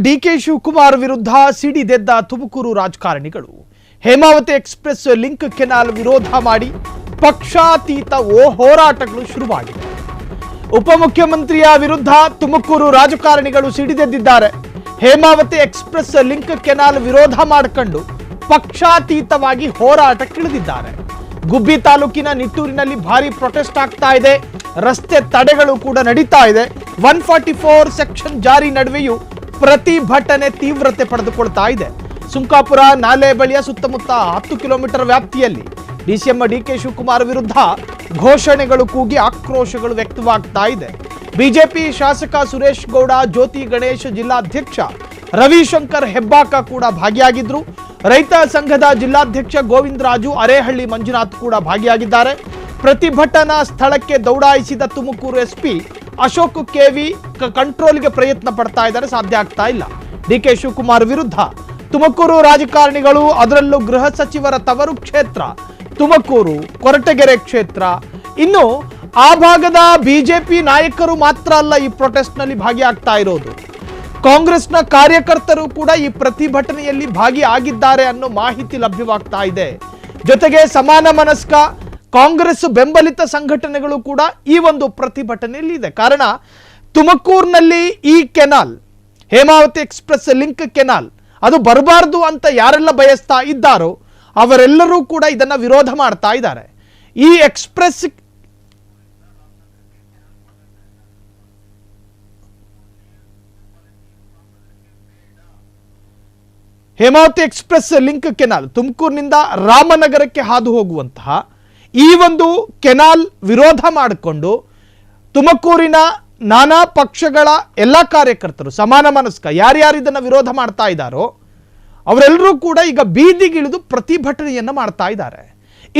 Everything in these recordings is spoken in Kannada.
ಡಿಕೆ ಶಿವಕುಮಾರ್ ವಿರುದ್ಧ ಸಿಡಿದೆದ್ದ ತುಮಕೂರು ರಾಜಕಾರಣಿಗಳು ಹೇಮಾವತಿ ಎಕ್ಸ್‌ಪ್ರೆಸ್ ಲಿಂಕ್ ಕೆನಾಲ್ ವಿರೋಧ ಮಾಡಿ ಪಕ್ಷಾತೀತ ಹೋರಾಟಗಳು ಶುರುವಾಗಿದೆ. ಉಪಮುಖ್ಯಮಂತ್ರಿಯ ವಿರುದ್ಧ ತುಮಕೂರು ರಾಜಕಾರಣಿಗಳು ಸಿಡಿದೆದ್ದಿದ್ದಾರೆ. ಹೇಮಾವತಿ ಎಕ್ಸ್‌ಪ್ರೆಸ್ ಲಿಂಕ್ ಕೆನಾಲ್ ವಿರೋಧ ಮಾಡಿಕೊಂಡು ಪಕ್ಷಾತೀತವಾಗಿ ಹೋರಾಟಕ್ಕಿಳಿದಿದ್ದಾರೆ. ಗುಬ್ಬಿ ತಾಲೂಕಿನ ನಿಟ್ಟೂರಿನಲ್ಲಿ ಭಾರಿ ಪ್ರೊಟೆಸ್ಟ್ ಆಗ್ತಾ ಇದೆ. ರಸ್ತೆ ತಡೆಗಳು ಕೂಡ ನಡೀತಾ ಇದೆ. 144 ಸೆಕ್ಷನ್ ಜಾರಿ ನಡುವೆಯೂ ಪ್ರತಿಭಟನೆ ತೀವ್ರತೆ ಪಡೆದುಕೊಳ್ತಾ ಇದೆ. ಸುಂಕಾಪುರ ನಾಲೆ ಬಳಿಯ ಸುತ್ತಮುತ್ತ 10 ಕಿಲೋಮೀಟರ್ ವ್ಯಾಪ್ತಿಯಲ್ಲಿ ಡಿಸಿಎಂ ಡಿಕೆ ಶಿವಕುಮಾರ್ ವಿರುದ್ಧ ಘೋಷಣೆಗಳು ಕೂಗಿ ಆಕ್ರೋಶಗಳು ವ್ಯಕ್ತವಾಗ್ತಾ ಇದೆ. ಬಿಜೆಪಿ ಶಾಸಕ ಸುರೇಶ್ ಗೌಡ, ಜ್ಯೋತಿ ಗಣೇಶ್, ಜಿಲ್ಲಾಧ್ಯಕ್ಷ ರವಿಶಂಕರ್ ಹೆಬ್ಬಾಕ ಕೂಡ ಭಾಗಿಯಾಗಿದ್ರು. ರೈತ ಸಂಘದ ಜಿಲ್ಲಾಧ್ಯಕ್ಷ ಗೋವಿಂದರಾಜು, ಅರೇಹಳ್ಳಿ ಮಂಜುನಾಥ್ ಕೂಡ ಭಾಗಿಯಾಗಿದ್ದಾರೆ. ಪ್ರತಿಭಟನಾ ಸ್ಥಳಕ್ಕೆ ದೌಡಾಯಿಸಿದ ತುಮಕೂರು ಎಸ್ಪಿ ಅಶೋಕ್ ಕೆವಿ ಕಂಟ್ರೋಲ್ಗೆ ಪ್ರಯತ್ನ ಪಡ್ತಾ ಇದ್ದಾರೆ, ಸಾಧ್ಯ ಆಗ್ತಾ ಇಲ್ಲ. ಡಿಕೆ ಶಿವಕುಮಾರ್ ವಿರುದ್ಧ ತುಮಕೂರು ರಾಜಕಾರಣಿಗಳು, ಅದರಲ್ಲೂ ಗೃಹ ಸಚಿವರ ತವರು ಕ್ಷೇತ್ರ ತುಮಕೂರು, ಕೊರಟಗೆರೆ ಕ್ಷೇತ್ರ, ಇನ್ನು ಆ ಭಾಗದ ಬಿಜೆಪಿ ನಾಯಕರು ಮಾತ್ರ ಅಲ್ಲ ಈ ಪ್ರೊಟೆಸ್ಟ್ ನಲ್ಲಿ ಭಾಗಿಯಾಗ್ತಾ ಇರೋದು. ಕಾಂಗ್ರೆಸ್ನ ಕಾರ್ಯಕರ್ತರು ಕೂಡ ಈ ಪ್ರತಿಭಟನೆಯಲ್ಲಿ ಭಾಗಿಯಾಗಿದ್ದಾರೆ ಅನ್ನೋ ಮಾಹಿತಿ ಲಭ್ಯವಾಗ್ತಾ ಇದೆ. ಜೊತೆಗೆ ಸಮಾನ ಮನಸ್ಕ ಕಾಂಗ್ರೆಸ್ ಬೆಂಬಲಿತ ಸಂಘಟನೆಗಳು ಕೂಡ ಈ ಒಂದು ಪ್ರತಿಭಟನೆಯಲ್ಲಿ ಇದೆ. ಕಾರಣ ತುಮಕೂರಿನಲ್ಲಿ ಈ canal, Hemavati express link canal ಅದು ಬರಬಾರ್ದು ಅಂತ ಯಾರೆಲ್ಲ ಬಯಸ್ತಾ ಇದ್ದಾರೋ ಅವರೆಲ್ಲರೂ ಕೂಡ ಇದನ್ನ ವಿರೋಧ ಮಾಡ್ತಾ ಇದ್ದಾರೆ. ಈ express Hemavati express link canal ತುಮಕೂರಿನಿಂದ ರಾಮನಗರಕ್ಕೆ ಹಾದು ಹೋಗುವಂತಹ ಈ ಒಂದು ಕೆನಾಲ್ ವಿರೋಧ ಮಾಡಿಕೊಂಡು ತುಮಕೂರಿನ ನಾನಾ ಪಕ್ಷಗಳ ಎಲ್ಲ ಕಾರ್ಯಕರ್ತರು, ಸಮಾನ ಮನಸ್ಕ ಯಾರ್ಯಾರು ಇದನ್ನ ವಿರೋಧ ಮಾಡ್ತಾ ಇದ್ದಾರೋ ಅವರೆಲ್ಲರೂ ಕೂಡ ಈಗ ಬೀದಿಗಿಳಿದು ಪ್ರತಿಭಟನೆಯನ್ನ ಮಾಡ್ತಾ ಇದ್ದಾರೆ.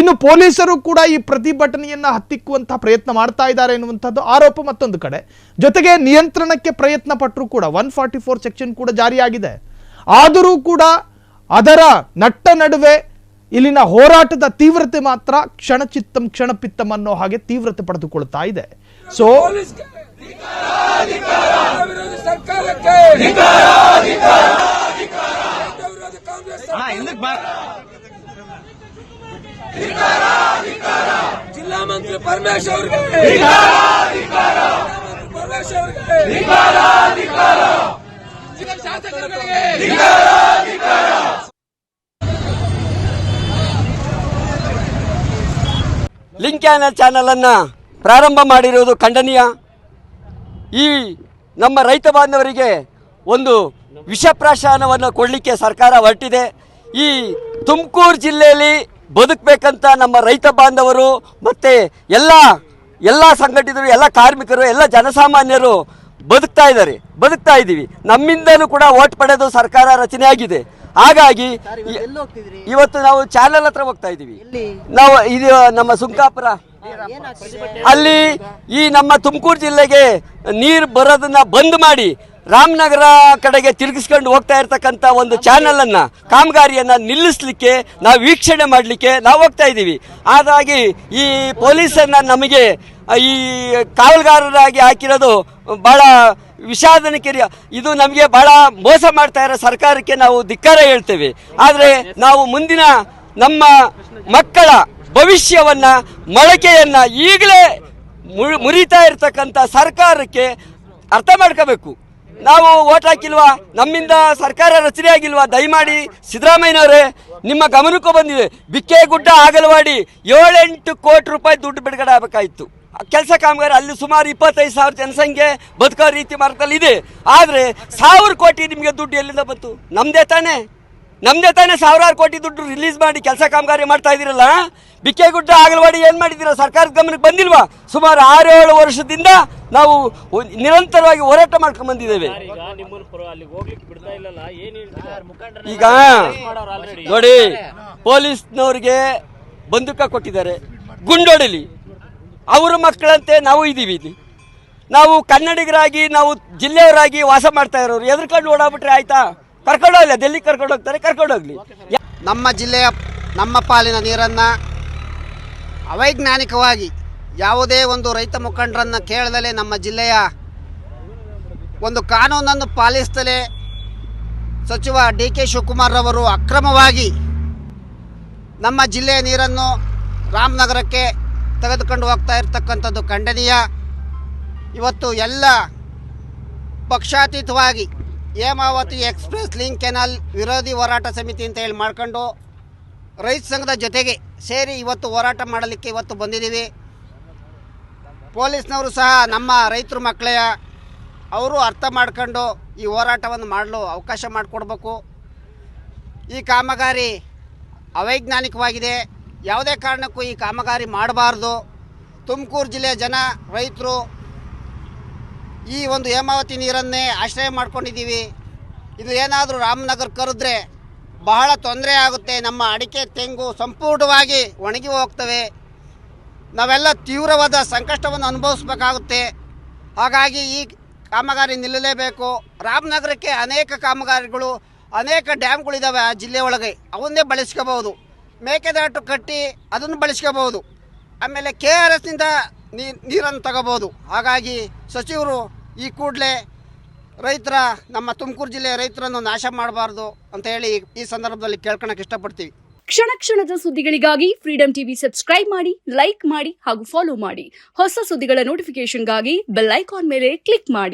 ಇನ್ನು ಪೊಲೀಸರು ಕೂಡ ಈ ಪ್ರತಿಭಟನೆಯನ್ನ ಹತ್ತಿಕ್ಕುವಂತಹ ಪ್ರಯತ್ನ ಮಾಡ್ತಾ ಇದ್ದಾರೆ ಎನ್ನುವಂಥದ್ದು ಆರೋಪ ಮತ್ತೊಂದು ಕಡೆ. ಜೊತೆಗೆ ನಿಯಂತ್ರಣಕ್ಕೆ ಪ್ರಯತ್ನ ಪಟ್ಟರೂ ಕೂಡ 144 ಸೆಕ್ಷನ್ ಕೂಡ ಜಾರಿಯಾಗಿದೆ. ಆದರೂ ಕೂಡ ಅದರ ನಟ್ಟ ನಡುವೆ ಇಲ್ಲಿನ ಹೋರಾಟದ ತೀವ್ರತೆ ಮಾತ್ರ ಕ್ಷಣಚಿತ್ತಂ ಕ್ಷಣಪಿತ್ತಂ ಅನ್ನೋ ಹಾಗೆ ತೀವ್ರತೆ ಪಡೆದುಕೊಳ್ತಾ ಇದೆ. ಸೊ ಜಿಲ್ಲಾ ಮಂತ್ರಿ ಪರಮೇಶ್ ಅವರಿಗೆ ಲಿಂಕ್ ಕ್ಯಾನಲ್ ಚಾನಲ್ ಅನ್ನ ಪ್ರಾರಂಭ ಮಾಡಿರುವುದು ಖಂಡನೀಯ. ಈ ನಮ್ಮ ರೈತ ಬಾಂಧವರಿಗೆ ಒಂದು ವಿಷಪ್ರಾಶನವನ್ನು ಕೊಡಲಿಕ್ಕೆ ಸರ್ಕಾರ ಹೊರಟಿದೆ. ಈ ತುಮಕೂರು ಜಿಲ್ಲೆಯಲ್ಲಿ ಬದುಕಬೇಕಂತ ನಮ್ಮ ರೈತ ಬಾಂಧವರು ಮತ್ತು ಎಲ್ಲ ಸಂಘಟಿತರು, ಎಲ್ಲ ಕಾರ್ಮಿಕರು, ಎಲ್ಲ ಜನಸಾಮಾನ್ಯರು ಬದುಕ್ತಾ ಇದ್ದೀವಿ. ನಮ್ಮಿಂದಲೂ ಕೂಡ ಓಟ್ ಪಡೆದು ಸರ್ಕಾರ ರಚನೆ ಆಗಿದೆ. ಹಾಗಾಗಿ ಇವತ್ತು ನಾವು ಚಾನಲ್ ಹತ್ರ ಹೋಗ್ತಾ ಇದ್ದೀವಿ. ನಾವು ಇದು ನಮ್ಮ ಸುಂಕಾಪುರ ಅಲ್ಲಿ ಈ ನಮ್ಮ ತುಮಕೂರು ಜಿಲ್ಲೆಗೆ ನೀರು ಬರೋದನ್ನ ಬಂದ್ ಮಾಡಿ ರಾಮನಗರ ಕಡೆಗೆ ತಿರುಗಿಸ್ಕೊಂಡು ಹೋಗ್ತಾ ಇರ್ತಕ್ಕಂಥ ಒಂದು ಚಾನಲ್ ಅನ್ನ, ಕಾಮಗಾರಿಯನ್ನ ನಿಲ್ಲಿಸಲಿಕ್ಕೆ, ನಾವು ವೀಕ್ಷಣೆ ಮಾಡಲಿಕ್ಕೆ ನಾವು ಹೋಗ್ತಾ ಇದ್ದೀವಿ. ಹಾಗಾಗಿ ಈ ಪೊಲೀಸನ್ನ ನಮಗೆ ಈ ಕಾವಲುಗಾರರಾಗಿ ಹಾಕಿರೋದು ಬಹಳ ವಿಷಾದನೀಯ. ಇದು ನಮಗೆ ಬಹಳ ಮೋಸ ಮಾಡ್ತಾ ಇರೋ ಸರ್ಕಾರಕ್ಕೆ ನಾವು ಧಿಕ್ಕಾರ ಹೇಳ್ತೇವೆ. ಆದರೆ ನಾವು ಮುಂದಿನ ನಮ್ಮ ಮಕ್ಕಳ ಭವಿಷ್ಯವನ್ನ, ಮೊಳಕೆಯನ್ನ ಈಗಲೇ ಮುರಿತಾ ಇರ್ತಕ್ಕಂಥ ಸರ್ಕಾರಕ್ಕೆ ಅರ್ಥ ಮಾಡ್ಕೋಬೇಕು. ನಾವು ಓಟ್ ಹಾಕಿಲ್ವಾ, ನಮ್ಮಿಂದ ಸರ್ಕಾರ ರಚನೆ ಆಗಿಲ್ವಾ? ದಯಮಾಡಿ ಸಿದ್ದರಾಮಯ್ಯನವರೇ, ನಿಮ್ಮ ಗಮನಕ್ಕೂ ಬಂದಿದೆ. ಬಿಕ್ಕೆಗುಡ್ಡ ಆಗಲವಾಡಿ 7-8 ಕೋಟಿ ರೂಪಾಯಿ ದುಡ್ಡು ಬಿಡುಗಡೆ ಆಗಬೇಕಾಯಿತು. ಕೆಲಸ ಕಾಮಗಾರಿ ಅಲ್ಲಿ ಸುಮಾರು 25,000 ಜನಸಂಖ್ಯೆ ಬದುಕೋ ರೀತಿ ಮಾರ್ಗದಲ್ಲಿ ಇದೆ. ಆದರೆ 1,000 ಕೋಟಿ ನಿಮಗೆ ದುಡ್ಡು ಎಲ್ಲಿಂದ ಬಂತು? ನಮ್ದೇ ತಾನೇ 1,000 ಕೋಟಿ ದುಡ್ಡು ರಿಲೀಸ್ ಮಾಡಿ ಕೆಲಸ ಕಾಮಗಾರಿ ಮಾಡ್ತಾ ಇದ್ದೀರಲ್ಲ. ಬಿಕ್ಕೆಗುಡ್ಡ ಆಗಲವಾಡಿ ಏನು ಮಾಡಿದ್ದೀರಾ? ಸರ್ಕಾರದ ಗಮನಕ್ಕೆ ಬಂದಿಲ್ವಾ? ಸುಮಾರು 6-7 ವರ್ಷದಿಂದ ನಾವು ನಿರಂತರವಾಗಿ ಹೋರಾಟ ಮಾಡ್ಕೊಂಡು ಬಂದಿದ್ದೇವೆ. ಈಗ ನೋಡಿ, ಪೊಲೀಸ್ನವ್ರಿಗೆ ಬಂದೂಕ ಕೊಟ್ಟಿದ್ದಾರೆ, ಗುಂಡೊಡಲಿ. ಅವರ ಮಕ್ಕಳಂತೆ ನಾವು ಇದ್ದೀವಿ ಇಲ್ಲಿ. ನಾವು ಕನ್ನಡಿಗರಾಗಿ, ನಾವು ಜಿಲ್ಲೆಯವರಾಗಿ ವಾಸ ಮಾಡ್ತಾ ಇರೋರು ಎದ್ರಕೊಂಡು ಓಡಾಬಿಟ್ರೆ ಆಯ್ತಾ? ಕರ್ಕೊಂಡೋಗ್ಲಿ, ಡೆಲ್ಲಿಗೆ ಕರ್ಕೊಂಡು ಹೋಗ್ತಾರೆ, ಕರ್ಕೊಂಡೋಗ್ಲಿ. ನಮ್ಮ ಜಿಲ್ಲೆಯ, ನಮ್ಮ ಪಾಲಿನ ನೀರನ್ನು ಅವೈಜ್ಞಾನಿಕವಾಗಿ ಯಾವುದೇ ಒಂದು ರೈತ ಮುಖಂಡರನ್ನು ಕೇಳದಲೇ, ನಮ್ಮ ಜಿಲ್ಲೆಯ ಒಂದು ಕಾನೂನನ್ನು ಪಾಲಿಸದಲೇ ಸಚಿವ DK ಶಿವಕುಮಾರ್ ಅವರು ಅಕ್ರಮವಾಗಿ ನಮ್ಮ ಜಿಲ್ಲೆಯ ನೀರನ್ನು ರಾಮನಗರಕ್ಕೆ ತೆಗೆದುಕೊಂಡು ಹೋಗ್ತಾ ಇರ್ತಕ್ಕಂಥದ್ದು ಖಂಡನೀಯ. ಇವತ್ತು ಎಲ್ಲ ಪಕ್ಷಾತೀತವಾಗಿ ಹೇಮಾವತಿ ಎಕ್ಸ್ಪ್ರೆಸ್ ಲಿಂಕ್ ಕೆನಾಲ್ ವಿರೋಧಿ ಹೋರಾಟ ಸಮಿತಿ ಅಂತ ಹೇಳಿ ಮಾಡ್ಕೊಂಡು ರೈತ ಸಂಘದ ಜೊತೆಗೆ ಸೇರಿ ಇವತ್ತು ಹೋರಾಟ ಮಾಡಲಿಕ್ಕೆ ಇವತ್ತು ಬಂದಿದ್ದೀವಿ. ಪೊಲೀಸ್ನವರು ಸಹ ನಮ್ಮ ರೈತರ ಮಕ್ಕಳೆಯ ಅವರು ಅರ್ಥ ಮಾಡ್ಕೊಂಡು ಈ ಹೋರಾಟವನ್ನು ಮಾಡಲು ಅವಕಾಶ ಮಾಡಿಕೊಡ್ಬೇಕು. ಈ ಕಾಮಗಾರಿ ಅವೈಜ್ಞಾನಿಕವಾಗಿದೆ. ಯಾವುದೇ ಕಾರಣಕ್ಕೂ ಈ ಕಾಮಗಾರಿ ಮಾಡಬಾರ್ದು. ತುಮಕೂರು ಜಿಲ್ಲೆಯ ಜನ ರೈತರು ಈ ಒಂದು ಹೇಮಾವತಿ ನೀರನ್ನೇ ಆಶ್ರಯ ಮಾಡ್ಕೊಂಡಿದ್ದೀವಿ. ಇದು ಏನಾದರೂ ರಾಮನಗರ ಕರೆದ್ರೆ ಬಹಳ ತೊಂದರೆ ಆಗುತ್ತೆ. ನಮ್ಮ ಅಡಿಕೆ ತೆಂಗು ಸಂಪೂರ್ಣವಾಗಿ ಒಣಗಿ ಹೋಗ್ತವೆ. ನಾವೆಲ್ಲ ತೀವ್ರವಾದ ಸಂಕಷ್ಟವನ್ನು ಅನುಭವಿಸ್ಬೇಕಾಗುತ್ತೆ. ಹಾಗಾಗಿ ಈ ಕಾಮಗಾರಿ ನಿಲ್ಲಲೇಬೇಕು. ರಾಮನಗರಕ್ಕೆ ಅನೇಕ ಕಾಮಗಾರಿಗಳು, ಅನೇಕ ಡ್ಯಾಮ್ಗಳಿದ್ದಾವೆ ಆ ಜಿಲ್ಲೆ ಒಳಗೆ, ಅವನ್ನೇ ಬಳಸ್ಕೋಬಹುದು. ಮೇಕೆದಾಟು ಕಟ್ಟಿ ಅದನ್ನು ಬಳಸ್ಕೋಬಹುದು. ಆಮೇಲೆ KRSನಿಂದ ನೀರನ್ನು ತಗೋಬೋದು. ಹಾಗಾಗಿ ಸಚಿವರು ಈ ಕೂಡಲೇ ನಮ್ಮ ತುಮಕೂರು ಜಿಲ್ಲೆಯ ರೈತರನ್ನು ನಾಶ ಮಾಡಬಾರ್ದು ಅಂತ ಹೇಳಿ ಈ ಸಂದರ್ಭದಲ್ಲಿ ಕೇಳ್ಕೊಳಕ್ಕೆ ಇಷ್ಟಪಡ್ತೀವಿ. ಕ್ಷಣ ಕ್ಷಣದ ಸುದ್ದಿಗಳಿಗಾಗಿ ಫ್ರೀಡಂ ಟಿವಿ ಸಬ್ಸ್ಕ್ರೈಬ್ ಮಾಡಿ, ಲೈಕ್ ಮಾಡಿ ಹಾಗೂ ಫಾಲೋ ಮಾಡಿ. ಹೊಸ ಸುದ್ದಿಗಳ ನೋಟಿಫಿಕೇಶನ್ಗಾಗಿ ಬೆಲ್ ಐಕಾನ್ ಮೇಲೆ ಕ್ಲಿಕ್ ಮಾಡಿ.